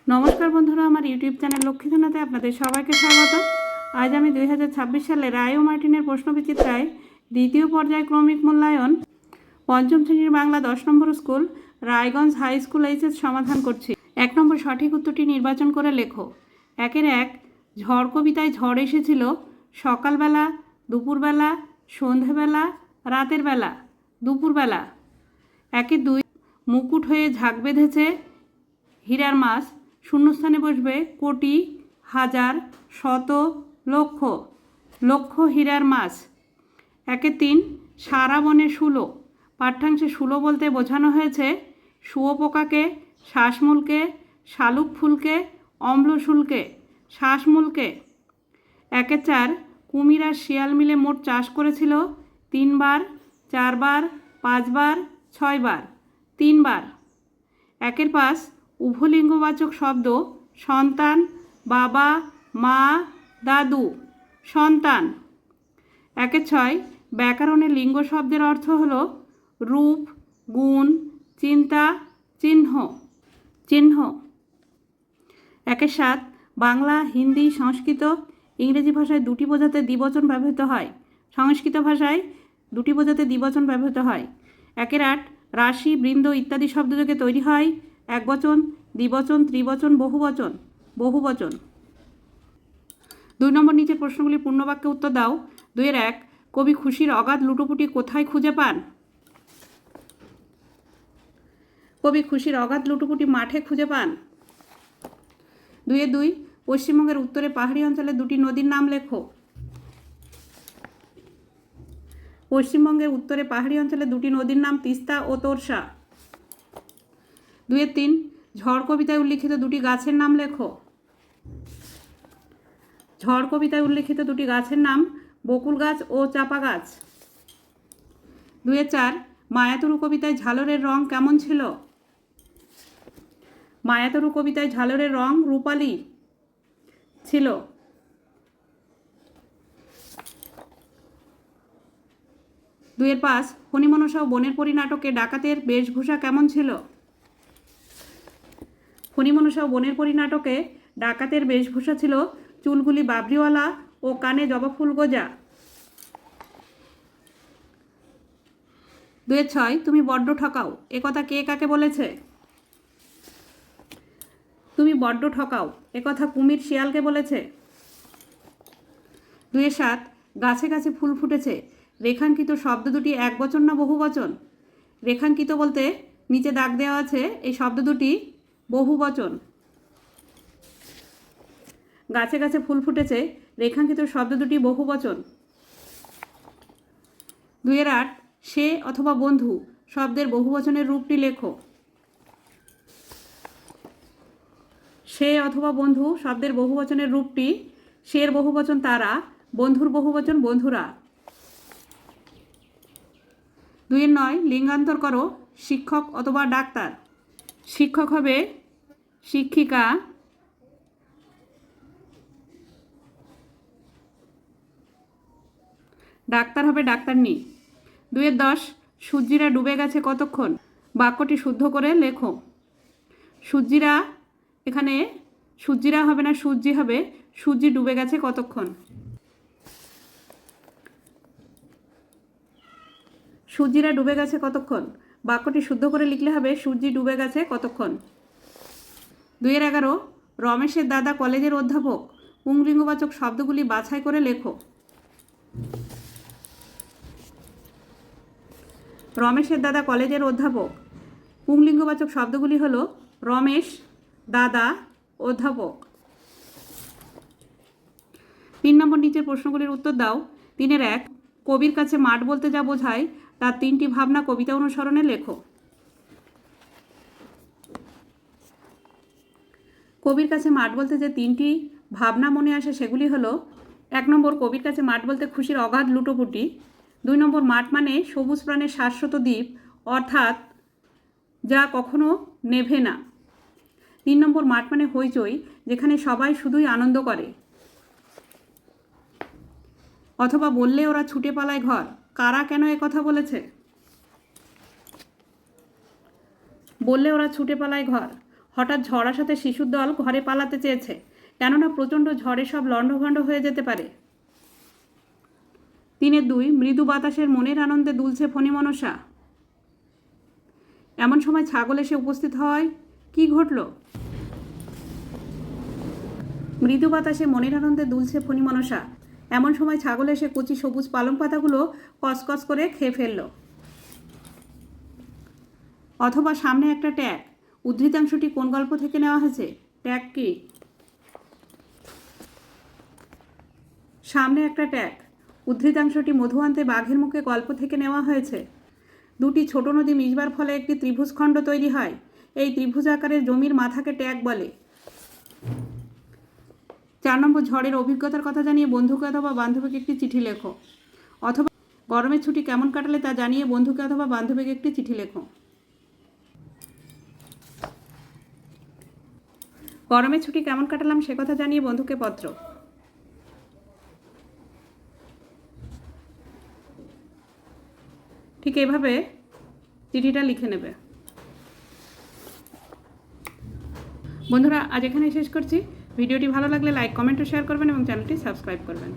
নমস্কার বন্ধুরা, আমার ইউটিউব চ্যানেল লক্ষ্মীখানাতে আপনাদের সবাইকে স্বাগত। আজ আমি 2026 সালে রায় ও মার্টিনের প্রশ্নবিচিত্রায় দ্বিতীয় পর্যায় ক্রমিক মূল্যায়ন পঞ্চম শ্রেণীর বাংলা 10 নম্বর school Raiganj high school HS সমাধান করছি। 1 নম্বর সঠিক উত্তরটি নির্বাচন করে লেখো। 1 ঝড় কবিতায় ঝড় এসেছিল সকালবেলা, দুপুরবেলা, সন্ধেবেলা, রাতের বেলা। দুপুরবেলা। 2 মুকুট হয়ে ঝাঁক বেঁধেছে হীরার মাছ, শূন্যস্থানে বসবে কোটি, হাজার, শত, লক্ষ। লক্ষ হীরার মাছ। 3 সারা বনে শুলো। পাঠ্যাংশে শুলো বলতে বোঝানো হয়েছে শুয়োপোকাকে, শ্বাসমূলকে, শালুক ফুলকে, অম্লশুলকে, শ্বাসমূলকে। 4 কুমির আর শিয়াল মিলে মোট চাষ করেছিল 3 বার, 4 বার, 5 বার, 6 বার। 3 বার। 5 উভলিঙ্গবাচক শব্দ সন্তান, বাবা, মা, দাদু। সন্তান। 6 ব্যাকরণে লিঙ্গ শব্দের অর্থ হলো রূপ, গুণ, চিন্তা, চিহ্ন। চিহ্ন। 7 বাংলা, হিন্দি, সংস্কৃত, ইংরেজি ভাষায় দুটি বোঝাতে দ্বিবচন ব্যবহৃত হয়। সংস্কৃত ভাষায় দুটি বোঝাতে দ্বিবচন ব্যবহৃত হয়। 8 রাশি, বৃন্দ ইত্যাদি শব্দযোগে তৈরি হয় একবচন, দ্বিবচন, ত্রিবচন, বহুবচন। বহুবচন। 2 নম্বর নিচের প্রশ্নগুলি পূর্ণবাক্যে উত্তর দাও। 2-1 কবি খুশির অগাধ লুটোপুটি কোথায় খুঁজে পান? কবি খুশির অগাধ লুটোপুটি মাঠে খুঁজে পান। 2-2 পশ্চিমবঙ্গের উত্তরে পাহাড়ি অঞ্চলে দুটি নদীর নাম লেখো। পশ্চিমবঙ্গের উত্তরে পাহাড়ি অঞ্চলে দুটি নদীর নাম তিস্তা ও তোরসা। 2-3 ঝড় কবিতায় উল্লিখিত দুটি গাছের নাম লেখো। ঝড় কবিতায় উল্লিখিত দুটি গাছের নাম বকুল গাছ ও চাপা গাছ। 2-4 মায়াতরু কবিতায় ঝালরের রং কেমন ছিল? মায়াতরু কবিতায় ঝালরের রং রূপালী ছিল। 2-5 ফণিমনসা ও বনের পরী নাটকে ডাকাতের বেশভূষা কেমন ছিল? ফণিমনসা ও বনের পরী নাটকে ডাকাতের বেশভূষা ছিল চুলগুলি বাবরিওয়ালা ও কানে জবা ফুল গোজা। 2-6 তুমি বড্ড ঠকাও, একথা কে কাকে বলেছে? তুমি বড্ড ঠকাও, একথা কুমির শিয়ালকে বলেছে। 2-7 গাছে গাছে ফুল ফুটেছে রেখাঙ্কিত শব্দ দুটি একবচন না বহুবচন? রেখাঙ্কিত বলতে নিচে দাগ দেওয়া আছে, এই শব্দ দুটি বহুবচন। গাছে গাছে ফুল ফুটেছে রেখাঙ্কিত শব্দ দুটি বহুবচন। 2-8 সে অথবা বন্ধু শব্দের বহুবচনের রূপটি লেখো। সে অথবা বন্ধু শব্দের বহুবচনের রূপটি সের বহুবচন তারা, বন্ধুর বহুবচন বন্ধুরা। 2-9 লিঙ্গান্তর করো শিক্ষক অথবা ডাক্তার। শিক্ষক হবে শিক্ষিকা, ডাক্তার হবে ডাক্তারনি। 2-10 সূর্যিরা ডুবে গেছে কতক্ষণ? বাক্যটি শুদ্ধ করে লেখো। সূর্যিরা, এখানে সূর্যিরা হবে না, সূর্যি হবে। সূর্যি ডুবে গেছে কতক্ষণ? সূর্যিরা ডুবে গেছে কতক্ষণ? বাক্যটি শুদ্ধ করে লিখলে হবে সূর্যি ডুবে গেছে কতক্ষণ। 2-11 রমেশের দাদা কলেজের অধ্যাপক, পুংলিঙ্গবাচক শব্দগুলি বাছাই করে লেখো। রমেশের দাদা কলেজের অধ্যাপক। পুংলিঙ্গবাচক শব্দগুলি হলো রমেশ, দাদা, অধ্যাপক। 3 নম্বর নিচের প্রশ্নগুলির উত্তর দাও। 3-1 কবির কাছে মাঠ বলতে যা বোঝায় তার 3টি ভাবনা কবিতা অনুসরণে লেখো। কবির কাছে মাঠ বলতে যে 3টি ভাবনা মনে আসে সেগুলি হলো: 1 নম্বর কবির কাছে মাঠ বলতে খুশির অগাধ লুটোপুটি। 2 নম্বর মাঠ মানে সবুজ প্রাণের শাশ্বত দ্বীপ, অর্থাৎ যা কখনো নেভে না। 3 নম্বর মাঠ মানে হইচই, যেখানে সবাই শুধুই আনন্দ করে। অথবা বললে ওরা ছুটে পালায় ঘর, কারা কেন কথা বলেছে? বললে ওরা ছুটে পালায় ঘর। হঠাৎ ঝড় আসাতে শিশুর দল ঘরে পালাতে চেয়েছে, কেননা প্রচণ্ড ঝড়ে সব লণ্ডভণ্ড হয়ে যেতে পারে। 3-2 মৃদু বাতাসের মনের আনন্দে দুলছে ফণিমনসা। এমন সময় ছাগল এসে উপস্থিত হয়। কি ঘটল? মৃদু বাতাসে মনের আনন্দে দুলছে ফণিমনসা। এমন সময় ছাগল এসে কচি সবুজ পালং পাতাগুলো কসকস করে খেয়ে ফেলল। অথবা সামনে একটা ট্যাগ। উদ্ধৃতাংশটি কোন গল্প থেকে নেওয়া হয়েছে? ট্যাগ কি? সামনে একটা ট্যাগ। উদ্ধৃতাংশটি মধু আনতে বাঘের মুখে গল্প থেকে নেওয়া হয়েছে। দুটি ছোট নদী মিশবার ফলে একটি ত্রিভুজখণ্ড তৈরি হয়। এই ত্রিভুজ আকারের জমির মাথাকে ট্যাগ বলে। 4 নম্বর, ঝড়ের অভিজ্ঞতার কথা জানিয়ে বন্ধুকে অথবা বান্ধবীকে একটি চিঠি লেখো। অথবা গরমের ছুটি কেমন কাটালে তা জানিয়ে বন্ধুকে অথবা বান্ধবীকে একটি চিঠি লেখো। গরমের ছুটি কেমন কাটালাম সে কথা জানিয়ে বন্ধুকে পত্র। ঠিক এভাবে চিঠিটা লিখে নেবে। বন্ধুরা, আজ এখানে শেষ করছি। ভিডিওটি ভালো লাগলে লাইক, কমেন্ট ও শেয়ার করবেন এবং চ্যানেলটি সাবস্ক্রাইব করবেন।